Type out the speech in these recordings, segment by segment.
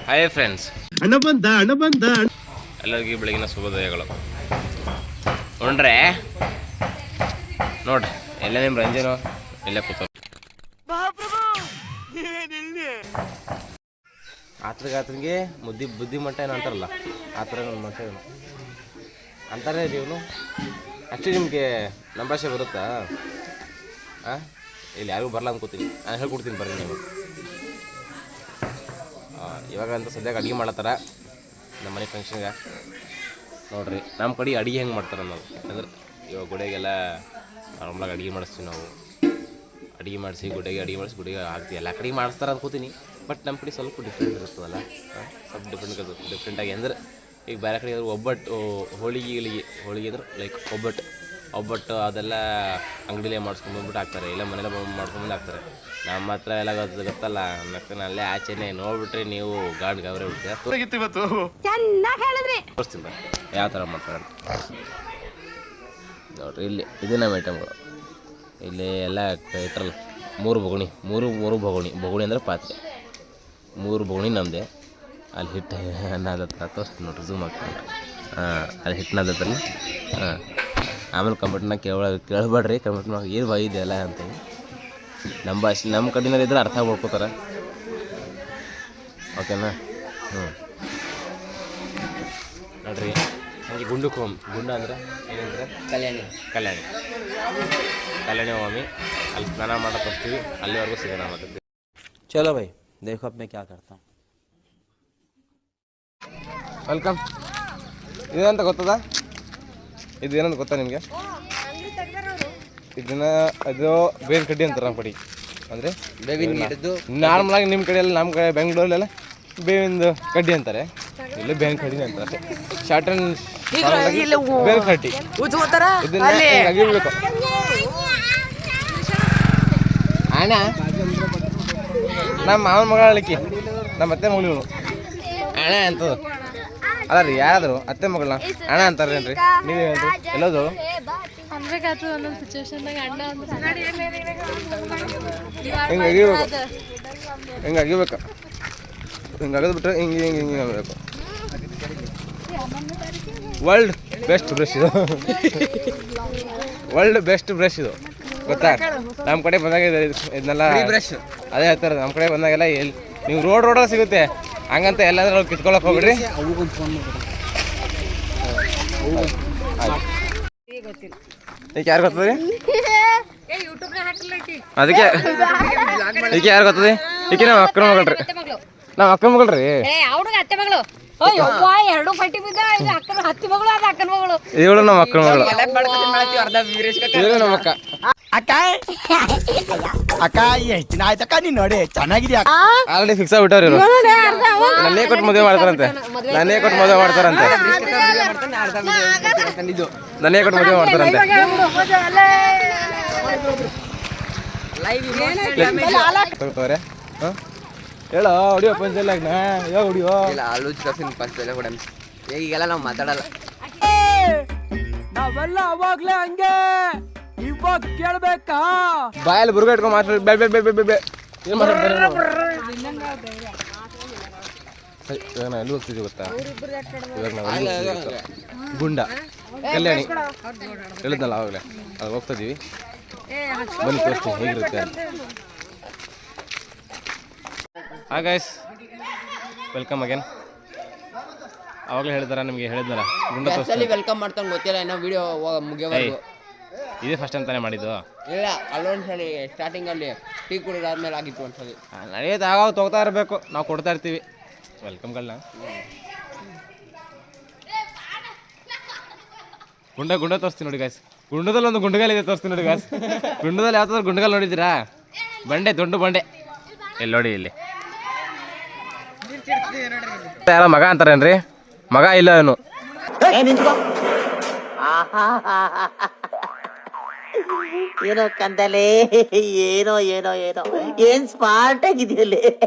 Hi friends, ಹಣ ಬಂದ ಎಲ್ಲರಿಗೂ ಬೆಳಗಿನ ಶುಭೋದಯಗಳು. ನೋಡ್ರೆ ನೋಡ್ರಿ, ಎಲ್ಲ ನಿಮ್ಮ ರಂಜನು ಇಲ್ಲೇ ಕೂತ ಆತನಿಗೆ ಬುದ್ಧಿ ಮಟ್ಟ ಏನೋ ಅಂತಾರಲ್ಲ, ಆ ಥರ ನನ್ನ ಮಟ್ಟ ಏನು ಅಂತಾರೆ ನೀವು. ಆ್ಯಕ್ಚುಲಿ ನಿಮಗೆ ನಮ್ಮ ಭಾಷೆ ಬರುತ್ತಾ? ಇಲ್ಲಿ ಯಾರಿಗೂ ಬರಲ್ಲ ಅನ್ಕೋತೀನಿ, ನಾನು ಹೇಳ್ಕೊಡ್ತೀನಿ ಬರ್ರಿ ನೀವು. ಇವಾಗ ಅಂತ ಸದ್ಯಕ್ಕೆ ಅಡುಗೆ ಮಾಡತ್ತಾರ ನಮ್ಮ ಮನೆ ಫಂಕ್ಷನ್ಗೆ. ನೋಡಿರಿ ನಮ್ಮ ಕಡೆ ಅಡುಗೆ ಹೆಂಗೆ ಮಾಡ್ತಾರೆ ನಾವು ಅಂದ್ರೆ, ಇವಾಗ ಗುಡಿಗೆಲ್ಲ ನಾರ್ಮಲಾಗಿ ಅಡುಗೆ ಮಾಡಿಸ್ತೀವಿ ನಾವು. ಅಡುಗೆ ಮಾಡಿಸಿ ಗುಡಿಗೆ ಹಾಕ್ತೀವಿ. ಎಲ್ಲ ಕಡೆ ಮಾಡಿಸ್ತಾರೆ ಅನ್ಕೋತೀನಿ, ಬಟ್ ನಮ್ಮ ಕಡೆ ಸ್ವಲ್ಪ ಡಿಫ್ರೆಂಟ್ ಇರ್ತದಲ್ಲ, ಸ್ವಲ್ಪ ಡಿಫ್ರೆಂಟಾಗಿ ಅಂದ್ರೆ ಈಗ ಬೇರೆ ಕಡೆ ಒಬ್ಬಟ್ಟು, ಹೋಳಿಗೆ ಅಂದ್ರೆ ಲೈಕ್ ಒಬ್ಬಟ್ಟು ಅದೆಲ್ಲ ಅಂಗಡಿಲೇ ಮಾಡಿಸ್ಕೊಂಡ್ಬಂದ್ಬಿಟ್ಟು ಹಾಕ್ತಾರೆ, ಇಲ್ಲ ಮನೇಲೆ ಮಾಡ್ಕೊಂಡ್ಬಂದು ಹಾಕ್ತಾರೆ. ನಮ್ಮ ಹತ್ರ ಎಲ್ಲ ಗೊತ್ತಲ್ಲ, ಮತ್ತೆ ಅಲ್ಲೇ ಆಚೆನೆ ನೋಡ್ಬಿಟ್ರೆ ನೀವು ಗೌರವ ಬಿಡ್ತೀರಾ. ತೋರಿಸ್ತೀನಿ ಬರ ಯಾವ ಥರ ಮಾಡ್ತಾರೆ ನೋಡ್ರಿ. ಇಲ್ಲಿ ಇದೇ ನಮ್ಮ ಐಟಮ್ಗಳು. ಇಲ್ಲಿ ಎಲ್ಲ ಇಟ್ರಲ್ಲ, ಮೂರು ಬೊಗಣಿ ಅಂದರೆ ಪಾತ್ರೆ, 3 ಬೊಗಣಿ ನಮ್ಮದೇ. ಅಲ್ಲಿ ಹಿಟ್ಟು ನಾದತ್ರ ತೋರಿಸ್ತೀನಿ ನೋಡ್ರಿ, ಝೂಮ್ ಹಾಕ್ತೀನಿ. ಅಲ್ಲಿ ಹಿಟ್ಟು ನಾದತ್ತಲ್ಲ. ಆಮೇಲೆ ಕಂಪ್ಯೂಟರ್ನಾಗ ಕೇಳಬೇಡ್ರಿ, ಕಂಪ್ಯೂಟರ್ನಾಗ ಏನು ಇದೆಯಲ್ಲ ಅಂತ. ನಮ್ಮ ಭಾಷೆ ನಮ್ಮ ಕಡೆಯಿಂದ ಇದ್ರೆ ಅರ್ಥ ಮಾಡ್ಕೋತಾರೆ, ಓಕೆನಾ? ನೋಡ್ರಿ, ಹಂಗೆ ಗುಂಡು ಅಂದ್ರೆ ಏನಂದ್ರೆ ಕಲ್ಯಾಣಿ ಹೋಮಿ. ಅಲ್ಲಿ ಸ್ನಾನ ಮಾಡಕ್ಕೆ ಬರ್ತೀವಿ, ಅಲ್ಲಿವರೆಗೂ ಸಿಗೋಣ ಮತ್ತೆ. ಚಲೋ ಭೈ, देखो अब मैं क्या करता हूँ. ವೆಲ್ಕಮ್. ಇದೇನಂತ ಗೊತ್ತದ? ಇದೇನಂತ ಗೊತ್ತಾ ನಿಮಗೆ? ಇದು ಬೇವಿನ ಕಡ್ಡಿ ಅಂತಾರೆ ನಮ್ಮ ಕಡೆ. ಅಂದರೆ ನಾರ್ಮಲಾಗಿ ನಿಮ್ಮ ಕಡೆ ಎಲ್ಲ, ನಮ್ಮ ಕಡೆ ಬೆಂಗಳೂರಲ್ಲೆಲ್ಲ ಬೇವಿನ ಕಡ್ಡಿ ಅಂತಾರೆ, ಇಲ್ಲ ಬೇವಿನ ಕಡ್ಡಿನೇ ಅಂತಾರೆ. ಶಾರ್ಟ್ ಆ್ಯಂಡ್ ಬೇವಿನ ಕಡ್ಡಿ ಇದನ್ನ ಅಗಿಬೇಕು. ಅಣ್ಣ ನಮ್ಮ ಮಾವನ ಮಗಳ ಅಳಿಕೆ, ನಮ್ಮ ಅತ್ತೆ ಮಗಳು ಅಣ್ಣ ಅಂತದ ಅಲ್ಲ ರೀ. ಯಾರಾದ್ರು ಅತ್ತೆ ಮಗಳನ್ನ ಅಣ್ಣ ಅಂತಾರೇನ್ರಿ? ನೀವು ಹೇಳ್ರಿ ಎಲ್ಲೋದು ಹಿಂಗೆ ಅಗಿಬೇಕು, ಹಿಂಗೆ ಅಗದ್ಬಿಟ್ರೆ ಹಿಂಗೆ ಆಗಬೇಕು. ವರ್ಲ್ಡ್ ಬೆಸ್ಟ್ ಬ್ರಷ್ ಇದು ಗೊತ್ತಾ? ನಮ್ಮ ಕಡೆ ಬಂದಾಗ ಇದನ್ನೆಲ್ಲ ಅದೇ ಹೇಳ್ತಾರೆ. ನಮ್ಮ ಕಡೆ ಬಂದಾಗೆಲ್ಲ ಎಲ್ಲಿ ನೀವು ರೋಡಲ್ಲಿ ಸಿಗುತ್ತೆ, ಹಂಗಂತ ಎಲ್ಲಾದ್ರೂ ಕಿತ್ಕೊಳಕ್ಕೆ ಹೋಗ್ಬಿಡ್ರಿ. ಈಗ ಯಾರು ಗೊತ್ತದ? ಅದಕ್ಕೆ ಯಾರು ಗೊತ್ತದ? ಈಕೆ ನಮ್ಮ ಅಕ್ಕನ ಮಗಳ್ರಿ, ಇವಳು ನಮ್ಮ ಅಕ್ಕನ ಮಗಳು. ನಮ್ಮ ಅಕ್ಕ ಅಕ್ಕ ಎಷ್ಟು ದಿನ ಆಯ್ತಕ್ಕ ನೀನ್ ನೋಡಿ ಚೆನ್ನಾಗಿದ್ಯಾ? ಆಲ್ರೆಡಿ ಫಿಕ್ಸ್ ಆಗ್ಬಿಟ್ಟವ್ರಿ ಇವರು. ನನ್ನೇ ಕೊಟ್ಟು ಮದುವೆ ಮಾಡ್ತಾರಂತೆ. ಹೇಳೋ ಹೊಡಿಯೋ ಪಂಚಲ್ಲಾಗ್ನ ಯಾವ ಹೊಡಿಯೋ ಈಗೆಲ್ಲ ನಾವು ಮಾತಾಡಲ್ಲ, ನಾವೆಲ್ಲ ಅವಾಗ್ಲೇ ಹಂಗೆ, ಇವಾಗ ಕೇಳ್ಬೇಕಾ? ಬಾಯಲ್ಲಿ ಬುರ್ಗ ಇಟ್ಕೊಂಡು ಮಾತಾಡಿ ಏನು ಮಾತಾಡ್ತಾರೆ? ಇವಾಗ ನಾವು ಎಲ್ಲಿ ಹೋಗ್ತಿದ್ದೀವಿ ಗೊತ್ತಾ? ಇವಾಗ ನಾವು ಗುಂಡ ಕಲ್ಯಾಣಿ ಹೇಳಿದ್ನಲ್ಲ ಆವಾಗಲೇ, ಅದು ಹೋಗ್ತಿದ್ದೀವಿ. ಬನ್ನಿ ತೋರಿಸ್ತೀನಿ ಹೇಗಿರುತ್ತೆ ಅಂತ. Hi guys, welcome again. ಆವಾಗಲೇ ಹೇಳಿದಾರ ನಿಮಗೆ, ಹೇಳಿದ್ನಲ್ಲ ಗುಂಡ ತೋರಿಸ್ತೀನಿ. ವೆಲ್ಕಮ್ ಮಾಡ್ತಾನೆ ಗೊತ್ತಿಲ್ಲ, ಇನ್ನೂ ವಿಡಿಯೋ ಮುಗಿಯೋವರೆಗೂ. ಇದೇ ಫಸ್ಟ್ ಅಂತಾನೆ ಮಾಡಿದ್ದು? ಇಲ್ಲ, ಅಲ್ಲೊಂದ್ಸಲಿ ಸ್ಟಾರ್ಟಿಂಗಲ್ಲಿ ಟೀ ಕುಡಿದಾದ್ಮೇಲೆ ಆಗಿತ್ತು ಒಂದ್ಸಲಿ. ನಡೆಯೋದು ಆಗಾಗ ತೊಗೊತಾ ಇರಬೇಕು, ನಾವು ಕೊಡ್ತಾ ಇರ್ತೀವಿ ವೆಲ್ಕಮ್ಗಳನ್ನ. ಗುಂಡ ತೋರಿಸ್ತೀನಿ ನೋಡಿ ಗಾಯ್ಸ್. ಗುಂಡದಲ್ಲಿ ಒಂದು ಗುಂಡಗಾಲ ಇದೆ, ತೋರಿಸ್ತೀನಿ ನೋಡಿ ಗಾಯ್ಸ್. ಗುಂಡದಲ್ಲಿ ಯಾವ್ದಾದ್ರು ಗುಂಡಗಾಲ ನೋಡಿದ್ದೀರಾ? ದೊಡ್ಡ ಬಂಡೆ ಇಲ್ಲಿ ನೋಡಿ. ಇಲ್ಲಿ ಯಾರೋ ಮಗ ಅಂತಾರೇನ್ರಿ? ಮಗ ಇಲ್ಲ ಅವನು. ಏನೋ ಕಂದಲೆ, ಏನೋ ಏನ್ ಸ್ಮಾರ್ಟ್ ಆಗಿದೆಯಲ್ಲಿ.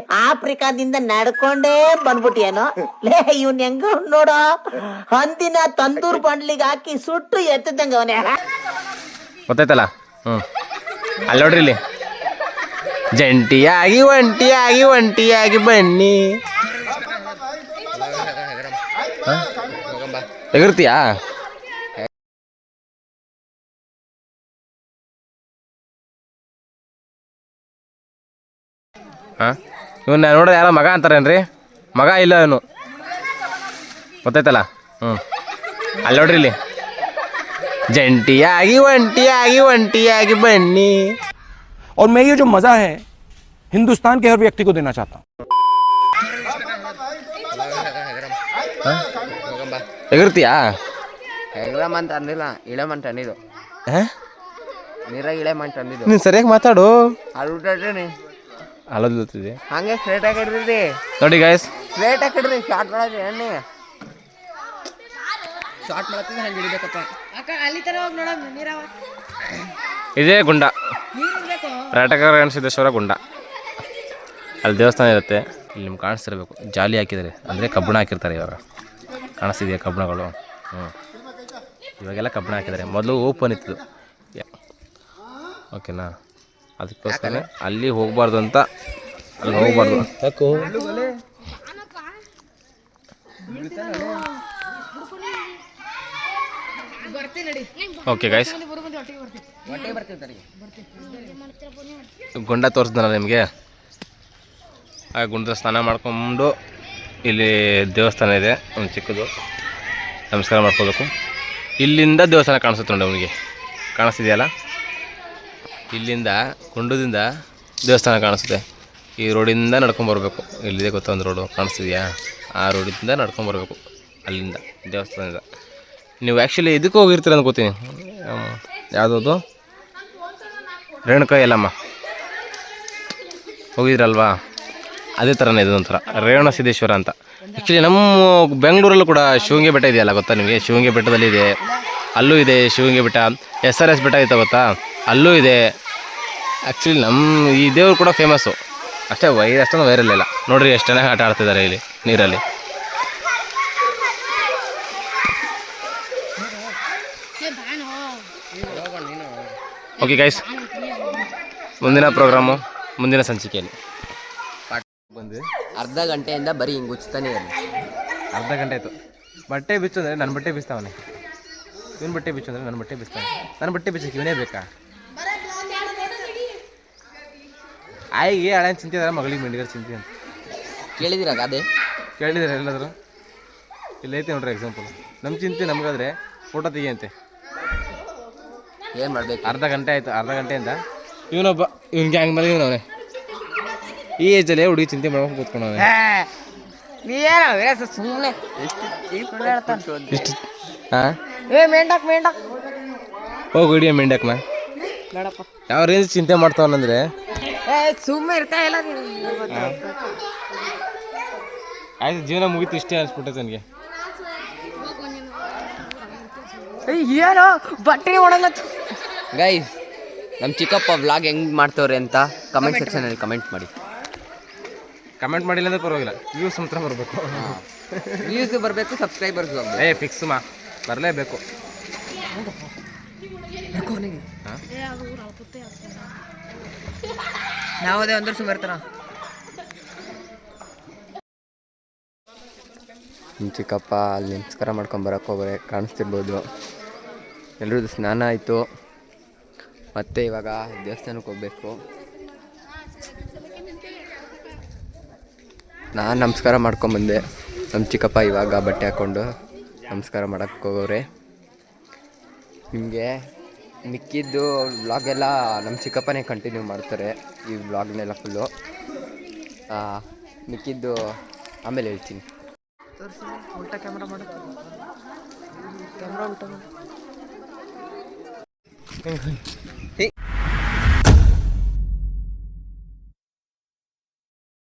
ಆಫ್ರಿಕಾದಿಂದ ನಡ್ಕೊಂಡೇ ಬಂದ್ಬಿಟ್ಟಿಯೇನೋ ಲೇ. ಇವ್ನ ಹೆಂಗ ನೋಡೋ, ಹಂದಿನ ತಂದೂರ್ ಬಂಡ್ಲಿಗೆ ಹಾಕಿ ಸುಟ್ಟು ಎತ್ತದಂಗ ಅವನೇ. ಗೊತ್ತಾಯ್ತಲ್ಲ? ಅಲ್ಲಿ ನೋಡ್ರಿ, ಇಲ್ಲಿ ಜಂಟಿಯಾಗಿ ಒಂಟಿಯಾಗಿ ಬನ್ನಿ. ಎಗರ್ತೀಯಾ? ಹಾಂ, ಇವನ್ನ ನೋಡಿದ್ರೆ ಯಾರೋ ಮಗ ಅಂತಾರೇನ್ರಿ? ಮಗ ಇಲ್ಲ ಇವನು, ಗೊತ್ತಾಯ್ತಲ್ಲ? ಹ್ಞೂ, ಅಲ್ಲಿ ನೋಡ್ರಿ ಇಲ್ಲಿ, ಜಂಟಿಯಾಗಿ ಒಂಟಿಯಾಗಿ ಒಂಟಿಯಾಗಿ ಬನ್ನಿ. और मैं ये जो मज़ा है हिंदुस्तान के हर व्यक्ति को देना चाहता हूँ. ಎಗರ್ತೀಯಾ? ಎಗ್ರಮ್ ಅಂತ ಅಂದಿಲ್ಲ, ಇಳಮ್ ಅಂತ ಅಂದಿದ್ದು. ನೀರಾಗ ಇಳಮ್ ಅಂತ ಅಂದಿದ್ದು. ನೀನು ಸರಿಯಾಗಿ ಮಾತಾಡು. ಅಲ್ಲಿ ಊಟ ಅಲ್ಲೋದಿದೆ ಹಂಗೆ ಸ್ಟ್ರೇಟ್ ಆಗಿ ಹಿಡ್ರಿ. ನೋಡಿ ಗಾಯ್ಸ್, ಸ್ಟ್ರೇಟ್ ಆಗಿ ಹಿಡ್ರಿ, ಶಾರ್ಟ್ ಮಾಡೋದು ಎಣ್ಣೆ ಶಾರ್ಟ್ ಮಾಡಕ್ಕೆ ಹಂಗೆ ಹಿಡಿಬೇಕಪ್ಪ. ಇದೇ ಗುಂಡ, ಸಿದ್ದೇಶ್ವರ ಗುಂಡ. ಅಲ್ಲಿ ದೇವಸ್ಥಾನ ಇರುತ್ತೆ, ಇಲ್ಲಿ ನಿಮ್ಗೆ ಕಾಣಿಸ್ತಿರ್ಬೇಕು. ಜಾಲಿ ಹಾಕಿದ್ದಾರೆ, ಅಂದರೆ ಕಬ್ಬಣ ಹಾಕಿರ್ತಾರೆ ಇವಾಗ. ಕಾಣಿಸ್ತಿದೆಯಾ ಕಬ್ಬಣಗಳು? ಹ್ಞೂ, ಇವಾಗೆಲ್ಲ ಕಬ್ಬಣ ಹಾಕಿದ್ದಾರೆ. ಮೊದಲು ಓಪನ್ ಇತ್ತು, ಓಕೆನಾ? ಅದಕ್ಕೋಸ್ಕರ ಅಲ್ಲಿ ಹೋಗಬಾರ್ದು ಅಂತ, ಅಲ್ಲಿ ಹೋಗಬಾರ್ದು. ಯಾಕೋ ಓಕೆ ಗೈಸ್, ಗುಂಡ ತೋರಿಸ್ದಲ್ಲ ನಿಮಗೆ. ಆ ಗುಂಡ ಸ್ನಾನ ಮಾಡ್ಕೊಂಡು ಇಲ್ಲಿ ದೇವಸ್ಥಾನ ಇದೆ ಒಂದು ಚಿಕ್ಕದು, ನಮಸ್ಕಾರ ಮಾಡ್ಕೋಬೇಕು. ಇಲ್ಲಿಂದ ದೇವಸ್ಥಾನ ಕಾಣಿಸುತ್ತೆ ನೋಡಿ ಅವನಿಗೆ, ಕಾಣಿಸ್ತಿದೆಯಲ್ಲ? ಇಲ್ಲಿಂದ ಗುಂಡದಿಂದ ದೇವಸ್ಥಾನ ಕಾಣಿಸುತ್ತೆ. ಈ ರೋಡಿಂದ ನಡ್ಕೊಂಬರ್ಬೇಕು. ಇಲ್ಲಿದೆ ಗೊತ್ತಾ ಒಂದು ರೋಡು, ಕಾಣಿಸ್ತಿದೆಯಾ? ಆ ರೋಡಿಂದ ನಡ್ಕೊಂಬರ್ಬೇಕು, ಅಲ್ಲಿಂದ ದೇವಸ್ಥಾನದಿಂದ. ನೀವು ಆ್ಯಕ್ಚುಲಿ ಇದಕ್ಕೆ ಹೋಗಿರ್ತೀರ ಅನ್ಕೋತೀನಿ, ಯಾವುದದು ರೇಣುಕಾ ಯಲ್ಲಮ್ಮ ಹೋಗಿದ್ರಲ್ವಾ? ಅದೇ ಥರನೇ ಇದು ಒಂಥರ ರೇವಣ ಸಿದ್ದೇಶ್ವರ ಅಂತ. ಆ್ಯಕ್ಚುಲಿ ನಮ್ಮ ಬೆಂಗಳೂರಲ್ಲೂ ಕೂಡ ಶಿವಂಗಿ ಬೆಟ್ಟ ಇದೆಯಲ್ಲ, ಗೊತ್ತಾ ನಿಮಗೆ? ಶಿವಂಗಿ ಬೆಟ್ಟದಲ್ಲಿ ಇದೆ, ಅಲ್ಲೂ ಇದೆ ಶಿವಂಗಿ ಬೆಟ್ಟ. SRS ಬೆಟ್ಟ ಐತೆ ಗೊತ್ತಾ? ಅಲ್ಲೂ ಇದೆ. ಆ್ಯಕ್ಚುಲಿ ನಮ್ಮ ಈ ದೇವರು ಕೂಡ ಫೇಮಸ್ಸು, ಅಷ್ಟೇ ಅಷ್ಟೊಂದು ವೈರಲ್ ಇಲ್ಲ. ನೋಡಿರಿ ಎಷ್ಟು ಚೆನ್ನಾಗಿ ಆಟ ಆಡ್ತಿದ್ದಾರೆ ಇಲ್ಲಿ ನೀರಲ್ಲಿ. ಓಕೆ ಗೈಸ್, ಮುಂದಿನ ಪ್ರೋಗ್ರಾಮು ಮುಂದಿನ ಸಂಚಿಕೆಯಲ್ಲಿ ಬಂದು ಅರ್ಧ ಗಂಟೆಯಿಂದ ಬರೀ ಹಿಂಗೆ ಉಚ್ತಾನೆ ಇರಲಿ. ಅರ್ಧ ಗಂಟೆ ಆಯಿತು. ಬಟ್ಟೆ ಬಿಚ್ಚು ಅಂದರೆ ನನ್ನ ಬಟ್ಟೆ ಬಿಚ್ತಾವನೆ, ಇವನು ಬಟ್ಟೆ ಬಿಚ್ಚು ಅಂದರೆ ನನ್ನ ಬಟ್ಟೆ ಬಿಚ್ತಾನೆ. ನನ್ನ ಬಟ್ಟೆ ಬಿಚ್ಚಕ್ಕೆ ಇವನೇ ಬೇಕಾ? ಆಯಿಗೆ ಹಳೆ ಚಿಂತೆ ಅದ, ಮಗಳಿಗೆ ಮೆಂಡಿಗರ ಚಿಂತೆ ಅಂತ ಕೇಳಿದಿರ ಗಾದೆ? ಕೇಳಿದ್ರೆ ಎಲ್ಲಾದರೂ? ಇಲ್ಲೈತೆ ನೋಡ್ರಿ ಎಕ್ಸಾಂಪಲ್. ನಮ್ಮ ಚಿಂತೆ ನಮಗಾದ್ರೆ ಫೋಟೋ ತೆಗಿಯಂತೆ. ಏನು ಮಾಡಬೇಕು? ಅರ್ಧ ಗಂಟೆ ಆಯಿತು. ಅರ್ಧ ಗಂಟೆಯಿಂದ ಇವನೊಬ್ಬ, ಇವನ್ ಗ್ಯಾಂಗ್ ಮೇಲೆ ಇವನವನೇ. ಈ ಏಜಲ್ಲೇ ಹುಡುಗಿ ಚಿಂತೆ ಮಾಡ್ಕೊಂಡು ಕೂತ್ಕೊಂಡವನೆ. ಸುಮ್ಮನೆ ಇಷ್ಟು ಹಾಂ, ಮೇಂಡಕ್ ಹೋಗಿ ಹಿಡಿಯ ಮೆಂಡಕ್ನ. ಯಾವ ರೇಂಜ್ ಚಿಂತೆ ಮಾಡ್ತಾವನಂದ್ರೆ ಸುಮ್ಮನೆ ಇರ್ತಾ ಇಲ್ಲ. ಆಯ್ತು, ಜೀವನ ಮುಗೀತು, ಇಷ್ಟೇ ಅನ್ಸ್ಬಿಟ್ಟೈತೆ ನನಗೆ. ಏನೋ ಬಟ್ಟೆ ಒಣಗತ್ತು. ಗೈಸ್, ನಮ್ಮ ಚಿಕ್ಕಪ್ಪ ವ್ಲಾಗ್ ಹೆಂಗೆ ಮಾಡ್ತವ್ರೆ ಅಂತ ಕಮೆಂಟ್ ಸೆಕ್ಷನಲ್ಲಿ ಕಮೆಂಟ್ ಮಾಡಿ. ಕಮೆಂಟ್ ಮಾಡಿಲ್ಲ ಅಂದ್ರೆ ಪರವಾಗಿಲ್ಲ, ವ್ಯೂಸ್ ಮಾತ್ರ ಬರಬೇಕು. ವ್ಯೂಸ್ ಬರಬೇಕು, ಸಬ್ಸ್ಕ್ರೈಬರ್ಸ್ ಫಿಕ್ಸ್ ಬರಲೇಬೇಕು. ಯಾವುದೇ ಅಂದ್ರೆ ಸುಮ್ಮನೆ ಇರ್ತಾರ. ನಿಮ್ಮ ಚಿಕ್ಕಪ್ಪ ಅಲ್ಲಿ ನಮಸ್ಕಾರ ಮಾಡ್ಕೊಂಡು ಬರೋಕ್ಕೆ ಹೋಗ್ರೆ ಕಾಣಿಸ್ತಿರ್ಬೋದು. ಎಲ್ಲರದ್ದು ಸ್ನಾನ ಆಯಿತು, ಮತ್ತು ಇವಾಗ ದೇವಸ್ಥಾನಕ್ಕೆ ಹೋಗ್ಬೇಕು. ನಾನು ನಮಸ್ಕಾರ ಮಾಡ್ಕೊಂಬಂದೆ. ನಮ್ಮ ಚಿಕ್ಕಪ್ಪ ಇವಾಗ ಬಟ್ಟೆ ಹಾಕ್ಕೊಂಡು ನಮಸ್ಕಾರ ಮಾಡೋಕ್ಕೆ ಹೋಗೋರೆ. ನಿಮಗೆ ಮಿಕ್ಕಿದ್ದು ವ್ಲಾಗೆಲ್ಲ ನಮ್ಮ ಚಿಕ್ಕಪ್ಪನೇ ಕಂಟಿನ್ಯೂ ಮಾಡ್ತಾರೆ, ಈ ವ್ಲಾಗ್ನೆಲ್ಲ ಫುಲ್ಲು. ಮಿಕ್ಕಿದ್ದು ಆಮೇಲೆ ಹೇಳ್ತೀನಿ. ಉಲ್ಟಾ ಕ್ಯಾಮ್ರಾ ಮಾಡು, ಕ್ಯಾಮ್ರಾ ಉಲ್ಟಾ ಮಾಡು.